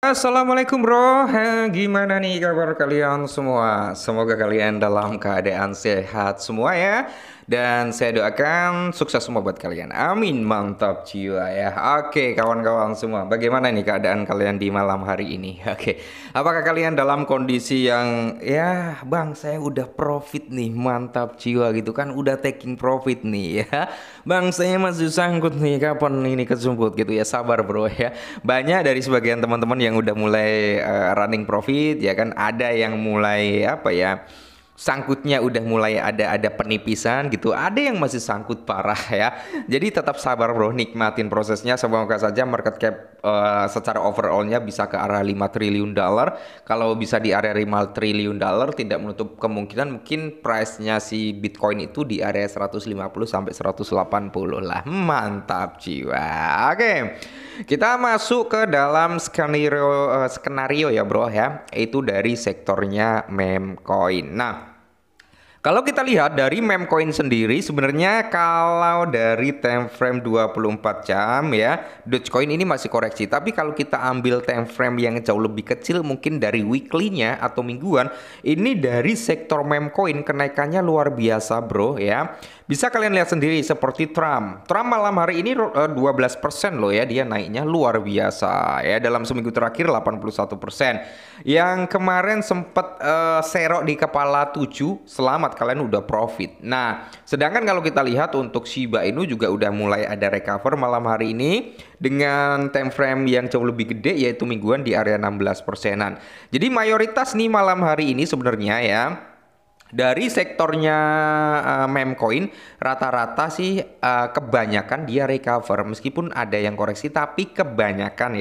Assalamualaikum bro, gimana nih kabar kalian semua? Semoga kalian dalam keadaan sehat semua ya. Dan saya doakan sukses semua buat kalian. Amin, mantap jiwa ya. Oke kawan-kawan semua, bagaimana nih keadaan kalian di malam hari ini? Oke, apakah kalian dalam kondisi yang ya bang saya udah profit nih, mantap jiwa gitu kan, udah taking profit nih ya. Bang saya masih sangkut nih, kapan ini kesumput gitu ya, sabar bro ya. Banyak dari sebagian teman-teman yang udah mulai running profit ya kan, ada yang mulai apa ya, sangkutnya udah mulai ada penipisan gitu, ada yang masih sangkut parah ya. Jadi tetap sabar bro, nikmatin prosesnya. Semoga saja market cap secara overallnya bisa ke arah 5 triliun dolar. Kalau bisa di area 5 triliun dolar, tidak menutup kemungkinan mungkin price-nya si Bitcoin itu di area 150 sampai 180 lah. Mantap jiwa. Oke. Kita masuk ke dalam skenario ya bro ya, itu dari sektornya meme coin. Nah, kalau kita lihat dari meme coin sendiri, sebenarnya kalau dari time frame 24 jam ya, Dogecoin ini masih koreksi. Tapi kalau kita ambil time frame yang jauh lebih kecil, mungkin dari weekly-nya atau mingguan, ini dari sektor meme coin kenaikannya luar biasa bro ya. Bisa kalian lihat sendiri seperti Trump. Trump malam hari ini 12% loh ya, dia naiknya luar biasa ya. Dalam seminggu terakhir 81%. Yang kemarin sempat serok di kepala 7, selamat kalian udah profit. Nah, sedangkan kalau kita lihat untuk Shiba Inu juga udah mulai ada recover malam hari ini dengan time frame yang jauh lebih gede, yaitu mingguan di area 16%-an. Jadi mayoritas nih malam hari ini sebenarnya ya, dari sektornya meme coin rata-rata sih kebanyakan dia recover, meskipun ada yang koreksi, tapi kebanyakan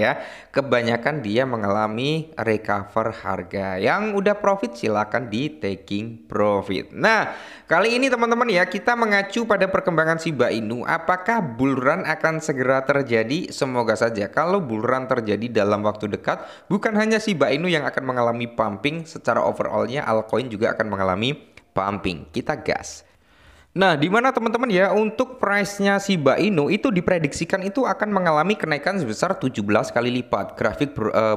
dia mengalami recover harga. Yang udah profit silakan di taking profit. Nah, kali ini teman-teman ya, kita mengacu pada perkembangan Shiba Inu. Apakah bull run akan segera terjadi? Semoga saja. Kalau bull run terjadi dalam waktu dekat, bukan hanya Shiba Inu yang akan mengalami pumping, secara overallnya altcoin juga akan mengalami pumping. Kita gas. Nah, di mana teman-teman ya, untuk price-nya Shiba Inu itu diprediksikan itu akan mengalami kenaikan sebesar 17 kali lipat. Grafik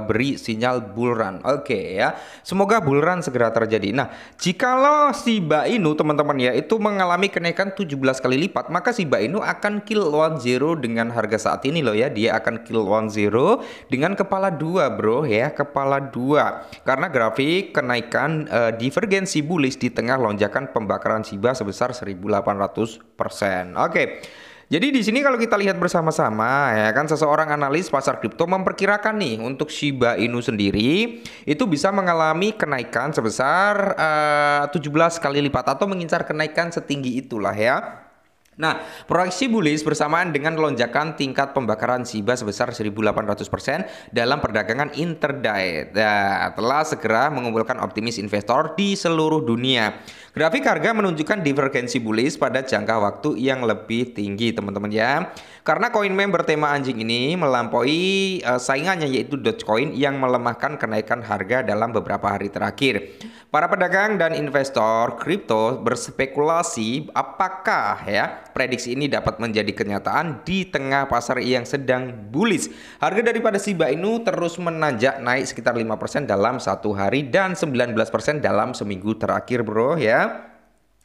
beri sinyal bull run. Oke ya. Semoga bull run segera terjadi. Nah, jikalau Shiba Inu teman-teman ya itu mengalami kenaikan 17 kali lipat, maka Shiba Inu akan kill 10 dengan harga saat ini loh ya. Dia akan kill 10 dengan kepala 2 bro ya, kepala 2. Karena grafik kenaikan divergensi bullish di tengah lonjakan pembakaran Shiba sebesar 1800%. Oke. Jadi di sini kalau kita lihat bersama-sama ya kan, seseorang analis pasar kripto memperkirakan nih untuk Shiba Inu sendiri itu bisa mengalami kenaikan sebesar 17 kali lipat atau mengincar kenaikan setinggi itulah ya. Nah, proyeksi bullish bersamaan dengan lonjakan tingkat pembakaran Shiba sebesar 1800% dalam perdagangan intraday. Nah, telah segera mengumpulkan optimis investor di seluruh dunia. Grafik harga menunjukkan divergensi bullish pada jangka waktu yang lebih tinggi, teman-teman ya. Karena koin meme bertema anjing ini melampaui saingannya, yaitu Dogecoin yang melemahkan kenaikan harga dalam beberapa hari terakhir. Para pedagang dan investor kripto berspekulasi apakah ya prediksi ini dapat menjadi kenyataan di tengah pasar yang sedang bullish. Harga daripada Shiba Inu terus menanjak naik sekitar 5% dalam satu hari dan 19% dalam seminggu terakhir bro ya.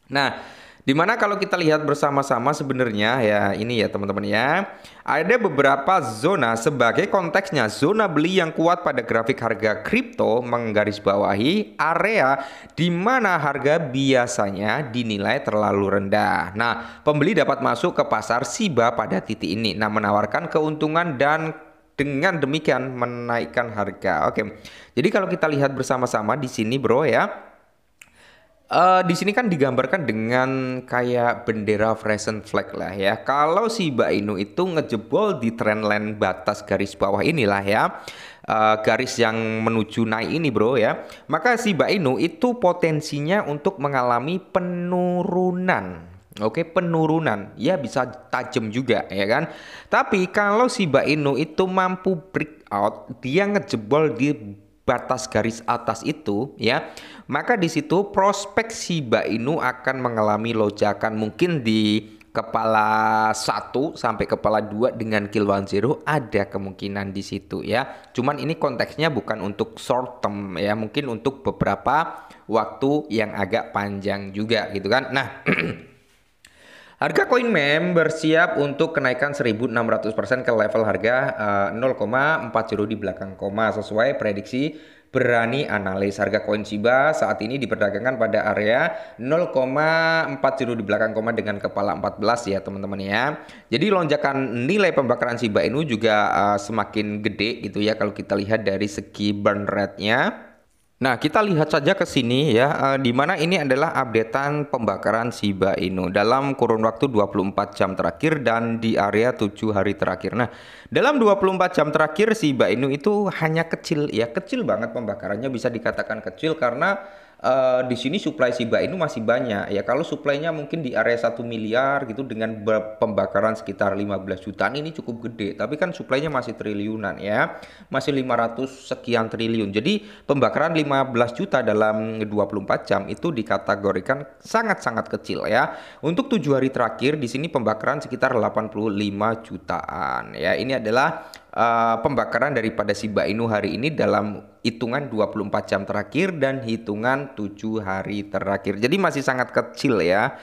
Nah, dimana kalau kita lihat bersama-sama sebenarnya ya ini ya teman-teman ya, ada beberapa zona sebagai konteksnya. Zona beli yang kuat pada grafik harga kripto menggarisbawahi area di mana harga biasanya dinilai terlalu rendah. Nah, pembeli dapat masuk ke pasar Shiba pada titik ini. Nah, menawarkan keuntungan dan dengan demikian menaikkan harga. Oke. Jadi kalau kita lihat bersama-sama di sini bro ya. Di sini kan digambarkan dengan kayak bendera Frozen Flag lah ya. Kalau Shiba Inu itu ngejebol di trendline batas garis bawah inilah ya, garis yang menuju naik ini bro ya, maka Shiba Inu itu potensinya untuk mengalami penurunan. Oke, penurunan ya, bisa tajam juga ya kan. Tapi kalau Shiba Inu itu mampu breakout, dia ngejebol di batas garis atas itu ya, maka di situ prospek Shiba Inu akan mengalami lonjakan mungkin di kepala 1 sampai kepala 2 dengan kill 10 ada kemungkinan di situ ya. Cuman ini konteksnya bukan untuk short term ya, mungkin untuk beberapa waktu yang agak panjang juga gitu kan. Nah, harga koin meme bersiap untuk kenaikan 1.600% ke level harga 0,40 di belakang koma sesuai prediksi berani analis. Harga koin Shiba saat ini diperdagangkan pada area 0,40 di belakang koma dengan kepala 14 ya teman-teman ya. Jadi lonjakan nilai pembakaran Shiba Inu juga semakin gede gitu ya kalau kita lihat dari segi burn rate-nya. Nah, kita lihat saja ke sini ya, di mana ini adalah updatean pembakaran Shiba Inu dalam kurun waktu 24 jam terakhir dan di area 7 hari terakhir. Nah, dalam 24 jam terakhir Shiba Inu itu hanya kecil ya, kecil banget pembakarannya, bisa dikatakan kecil karena di sini supply Shiba Inu masih banyak ya. Kalau supply-nya mungkin di area 1 miliar gitu dengan pembakaran sekitar 15 jutaan ini cukup gede, tapi kan supply-nya masih triliunan ya, masih 500 sekian triliun. Jadi pembakaran 15 juta dalam 24 jam itu dikategorikan sangat-sangat kecil ya. Untuk 7 hari terakhir di sini pembakaran sekitar 85 jutaan ya. Ini adalah pembakaran daripada Shiba Inu hari ini dalam hitungan 24 jam terakhir dan hitungan 7 hari terakhir. Jadi masih sangat kecil ya.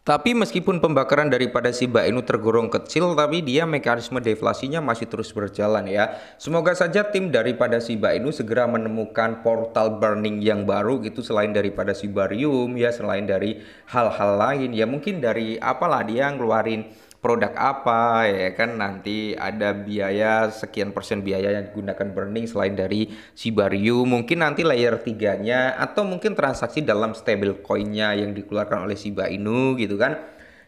Tapi meskipun pembakaran daripada Shiba Inu tergolong kecil, tapi dia mekanisme deflasinya masih terus berjalan ya. Semoga saja tim daripada Shiba Inu segera menemukan portal burning yang baru gitu, selain daripada Shibarium ya, selain dari hal-hal lain ya, mungkin dari apalah dia ngeluarin produk apa ya kan, nanti ada biaya sekian persen biaya yang digunakan burning selain dari Shibarium, mungkin nanti layer 3-nya atau mungkin transaksi dalam stable coin-nya yang dikeluarkan oleh Shiba Inu gitu kan.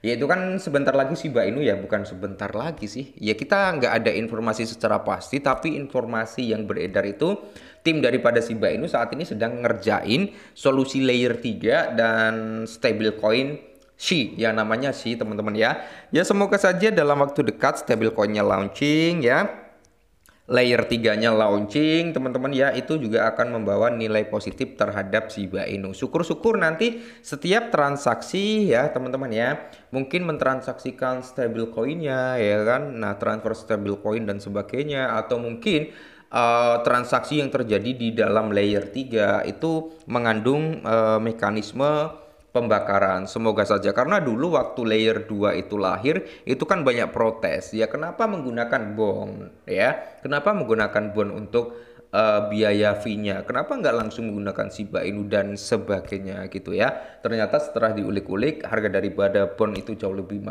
Ya itu kan sebentar lagi Shiba Inu ya, bukan sebentar lagi sih. Ya kita nggak ada informasi secara pasti, tapi informasi yang beredar itu tim daripada Shiba Inu saat ini sedang ngerjain solusi layer 3 dan stable coin Shi, yang namanya Shi teman-teman ya. Ya semoga saja dalam waktu dekat stablecoin-nya launching ya. Layer 3-nya launching teman-teman ya, itu juga akan membawa nilai positif terhadap Shiba Inu. Syukur-syukur nanti setiap transaksi ya teman-teman ya, mungkin mentransaksikan stablecoin-nya ya kan. Nah, transfer stablecoin dan sebagainya, atau mungkin transaksi yang terjadi di dalam layer 3 itu mengandung mekanisme pembakaran. Semoga saja, karena dulu waktu layer 2 itu lahir itu kan banyak protes ya, kenapa menggunakan bond ya, kenapa menggunakan bond untuk biaya fee-nya, kenapa nggak langsung menggunakan Shiba Inu dan sebagainya gitu ya. Ternyata setelah diulik-ulik harga daripada bond itu jauh lebih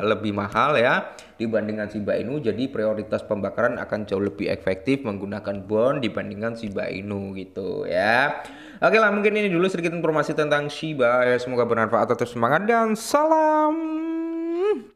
lebih mahal ya dibandingkan Shiba Inu, jadi prioritas pembakaran akan jauh lebih efektif menggunakan bond dibandingkan Shiba Inu gitu ya. Oke lah, mungkin ini dulu sedikit informasi tentang Shiba ya, semoga bermanfaat, tetap semangat dan salam